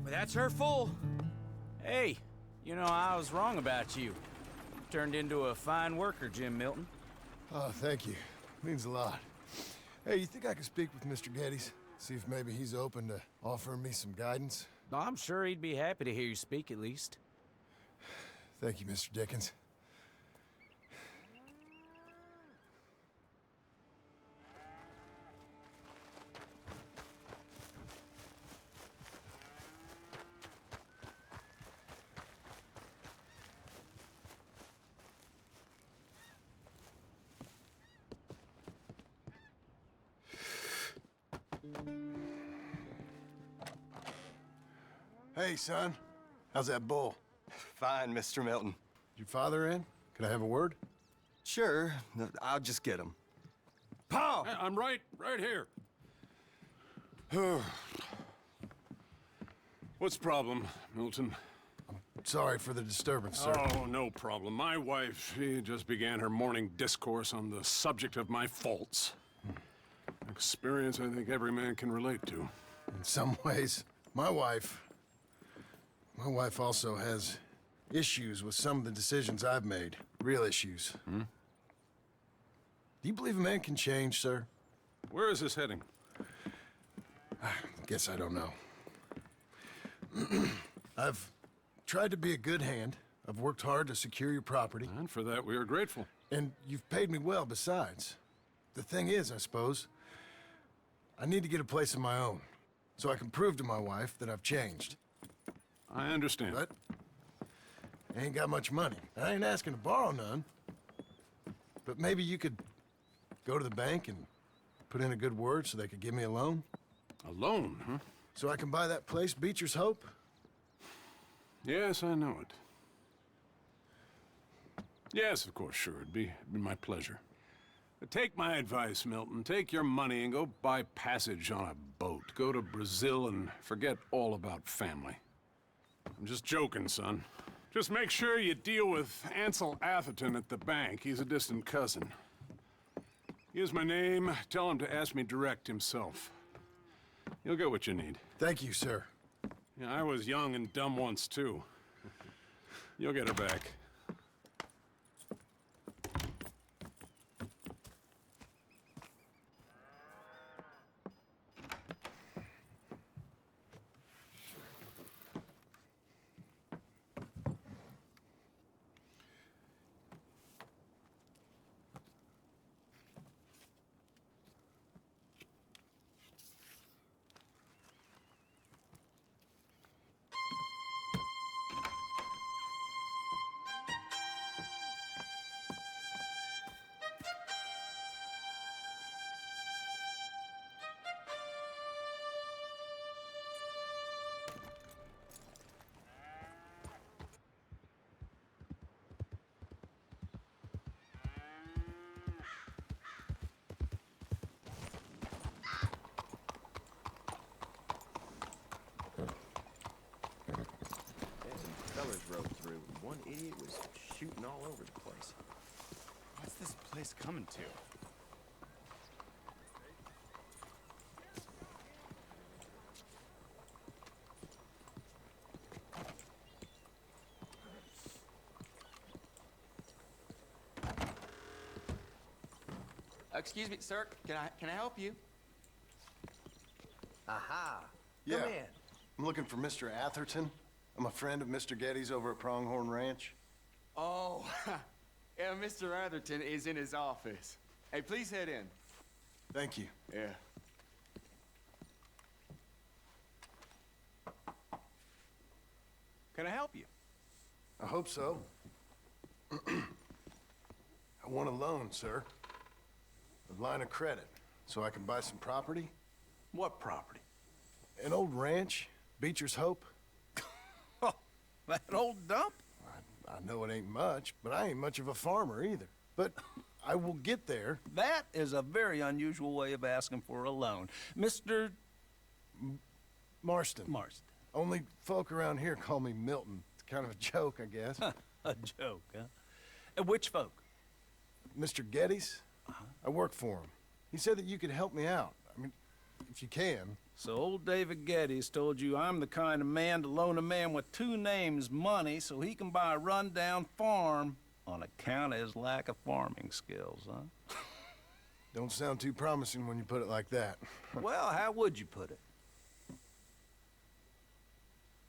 That's her full. Hey, you know, I was wrong about you. Turned into a fine worker, Jim Milton. Oh, thank you. Means a lot. Hey, you think I could speak with Mr. Geddes? See if maybe he's open to offering me some guidance? I'm sure he'd be happy to hear you speak, at least. Thank you, Mr. Dickens. Hey, son. How's that bull? Fine, Mr. Milton. Your father in? Can I have a word? Sure, I'll just get him. Pa! I'm right here. What's the problem, Milton? Sorry for the disturbance, sir. Oh, no problem. My wife, she just began her morning discourse on the subject of my faults. Experience I think every man can relate to. In some ways, my wife also has issues with some of the decisions I've made. Real issues. Hmm? Do you believe a man can change, sir? Where is this heading? Guess I don't know. I've tried to be a good hand. I've worked hard to secure your property. And for that, we are grateful. And you've paid me well besides. The thing is, I suppose, I need to get a place of my own, so I can prove to my wife that I've changed. I understand. But I ain't got much money. I ain't asking to borrow none. But maybe you could go to the bank and put in a good word so they could give me a loan? A loan, huh? So I can buy that place, Beecher's Hope? Yes, I know it. Yes, of course, sure. It'd be my pleasure. But take my advice, Milton. Take your money and go buy passage on a boat. Go to Brazil and forget all about family. I'm just joking, son. Just make sure you deal with Ansel Atherton at the bank. He's a distant cousin. Here's my name. Tell him to ask me direct himself. You'll get what you need. Thank you, sir. Yeah, I was young and dumb once, too. You'll get her back. fellas rode through, and one idiot was shooting all over the place. What's this place coming to? Excuse me, sir. Can I help you? Aha! Yeah. Come in. I'm looking for Mr. Atherton. I'm a friend of Mr. Getty's over at Pronghorn Ranch. Oh, yeah, Mr. Atherton is in his office. Hey, please head in. Thank you. Yeah. Can I help you? I hope so. I want a loan, sir. A line of credit, so I can buy some property. What property? An old ranch, Beecher's Hope. Oh, that old dump? I know it ain't much, but I ain't much of a farmer either. But I will get there. That is a very unusual way of asking for a loan. Mr. Marston. Marston. Only folk around here call me Milton. It's kind of a joke, I guess. A joke, huh? And which folk? Mr. Getty's? I work for him. He said that you could help me out. I mean, if you can. So old David Geddes told you I'm the kind of man to loan a man with two names money so he can buy a rundown farm on account of his lack of farming skills, huh? Don't sound too promising when you put it like that. Well, how would you put it?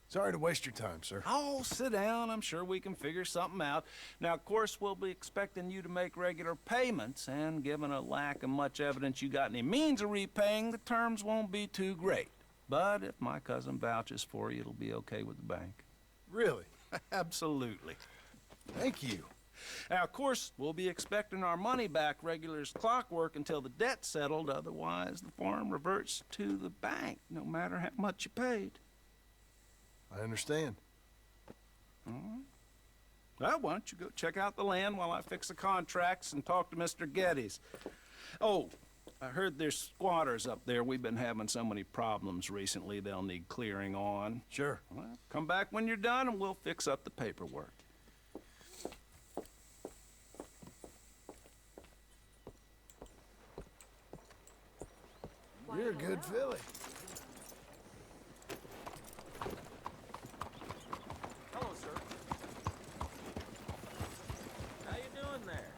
Sorry to waste your time, sir. Oh, sit down. I'm sure we can figure something out. Now, of course, we'll be expecting you to make regular payments, and given a lack of much evidence you got any means of repaying, the terms won't be too great. But if my cousin vouches for you, it'll be okay with the bank. Really? Absolutely. Thank you. Now, of course, we'll be expecting our money back regular as clockwork until the debt's settled. Otherwise, the farm reverts to the bank, no matter how much you paid. I understand. Well, why don't you go check out the land while I fix the contracts and talk to Mr. Geddes. Oh, I heard there's squatters up there. We've been having so many problems recently, they'll need clearing on. Sure. Well, come back when you're done and we'll fix up the paperwork. You're a good filly. Hello, sir. How you doing there?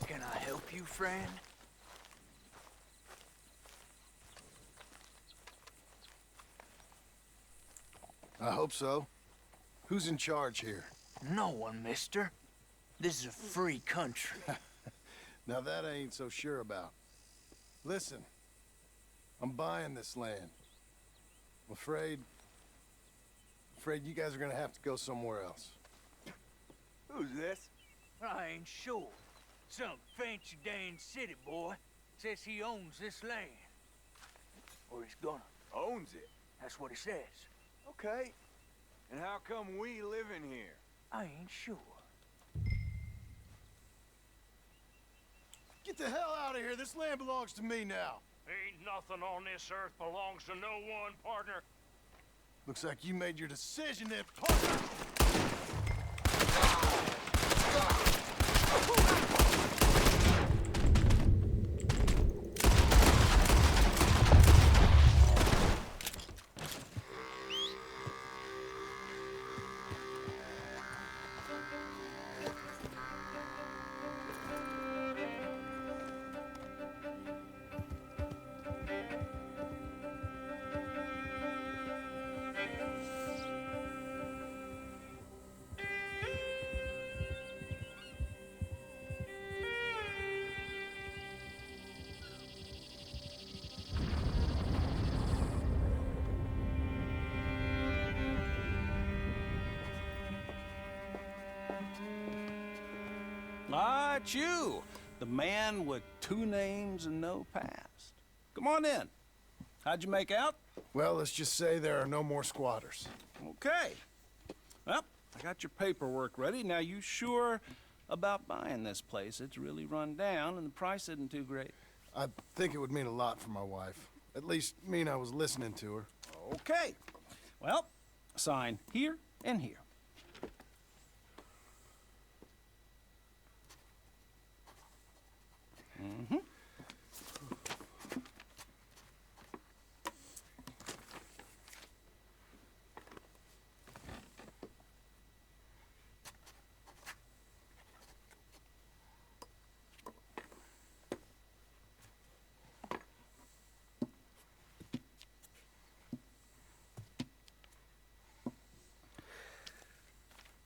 Can I help you, friend? I hope so. Who's in charge here? No one, mister. This is a free country. Now that I ain't so sure about. Listen, I'm buying this land. I'm afraid you guys are gonna have to go somewhere else. Who's this? I ain't sure. Some fancy Dan city boy says he owns this land. Or he's gonna. Owns it. That's what he says. Okay. And how come we live in here? I ain't sure. Get the hell out of here. This land belongs to me now. Ain't nothing on this earth belongs to no one, partner. Looks like you made your decision then, partner. Ah, it's you, the man with 2 names and no past. Come on in. How'd you make out? Well, let's just say there are no more squatters. Okay. Well, I got your paperwork ready. Now, you sure about buying this place? It's really run down, and the price isn't too great. I think it would mean a lot for my wife. At least mean I was listening to her. Okay. Well, sign here and here. Mm-hmm.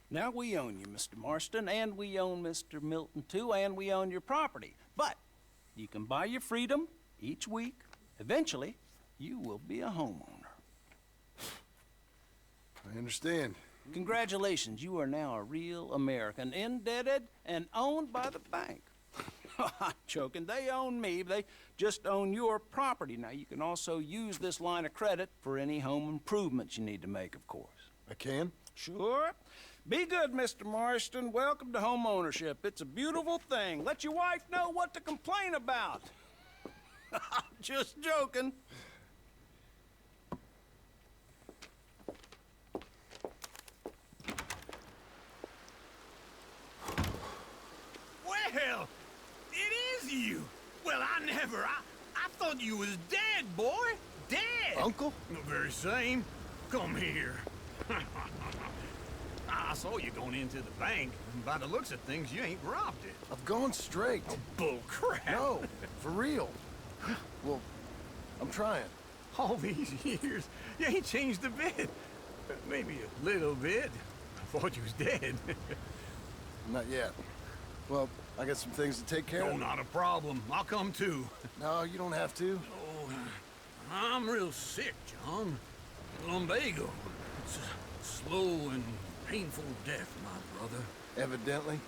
Now we own you, Mr. Marston, and we own Mr. Milton, too, and we own your property. But you can buy your freedom each week. Eventually, you will be a homeowner. I understand. Congratulations, you are now a real American, indebted and owned by the bank. I'm joking, they own me, they just own your property. Now, you can also use this line of credit for any home improvements you need to make, of course. I can? Sure. Be good, Mr. Marston. Welcome to home ownership. It's a beautiful thing. Let your wife know what to complain about. Just joking. Well, it is you. Well, I thought you was dead, boy. Dead. Uncle? The very same. Come here. I saw you going into the bank. By the looks of things, you ain't robbed it. I've gone straight. Bull crap. No, for real. Well, I'm trying. All these years, you ain't changed a bit. Maybe a little bit. I thought you was dead. Not yet. Well, I got some things to take care No, of. not a problem. I'll come too. No, you don't have to. Oh, I'm real sick, John. Lumbago. It's a slow and painful death, my brother. Evidently.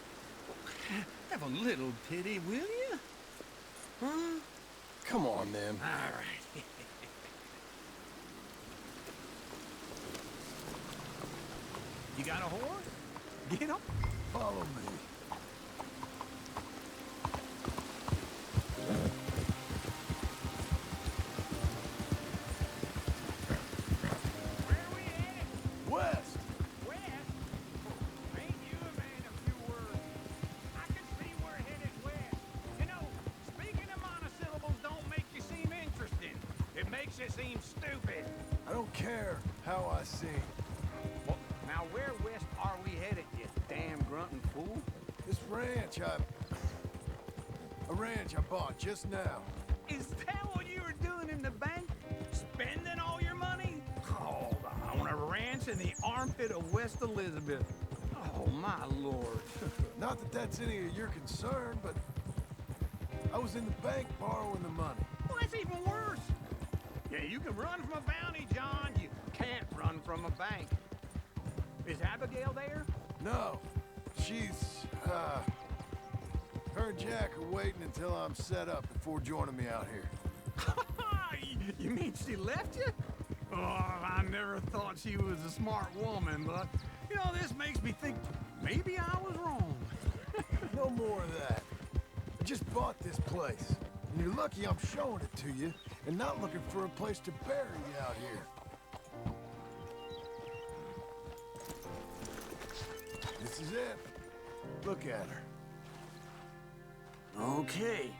Have a little pity, will you? Huh? Come on, then. All right. You got a horse? Get him. Follow me. Where are we headed? West. West? Ain't you a man of few words? I can see we're headed west. You know, speaking of monosyllables don't make you seem interesting. It makes you seem stupid. I don't care how I sing. Well, now where west are we headed, you damn grunting fool? This ranch I bought just now. Is that what you were doing in the bank? Spending all your money? Oh, on a ranch in the armpit of West Elizabeth. Oh, my lord. Not that that's any of your concern, but I was in the bank borrowing the money. Well, that's even worse. Yeah, you can run from a bounty, John. You can't run from a bank. Is Abigail there? No, she's, her and Jack are waiting until I'm set up before joining me out here. You mean she left you? Oh, I never thought she was a smart woman, but, you know, this makes me think maybe I was wrong. No more of that. I just bought this place. And you're lucky I'm showing it to you and not looking for a place to bury you out here. This is it. Look at her. Okay.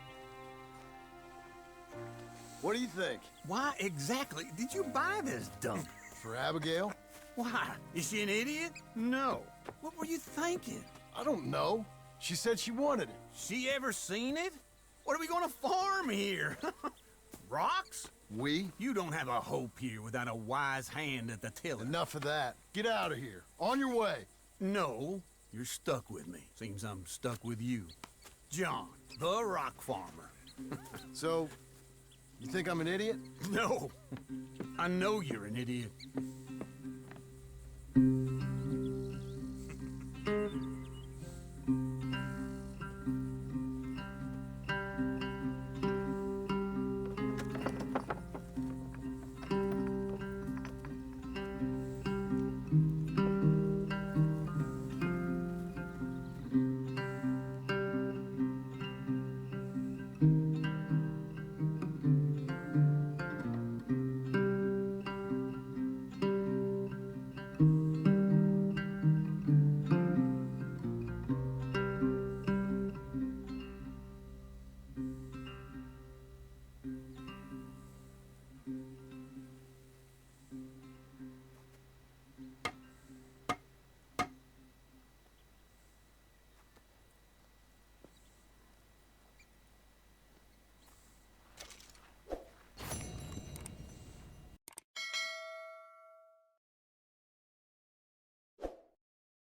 What do you think? Why exactly did you buy this dump? For Abigail? Why? Is she an idiot? No. What were you thinking? I don't know. She said she wanted it. She ever seen it? What are we gonna farm here? Rocks? We? You don't have a hope here without a wise hand at the tiller. Enough of that. Get out of here. On your way. No, you're stuck with me. Seems I'm stuck with you. John, the rock farmer. So, you think I'm an idiot? No, I know you're an idiot.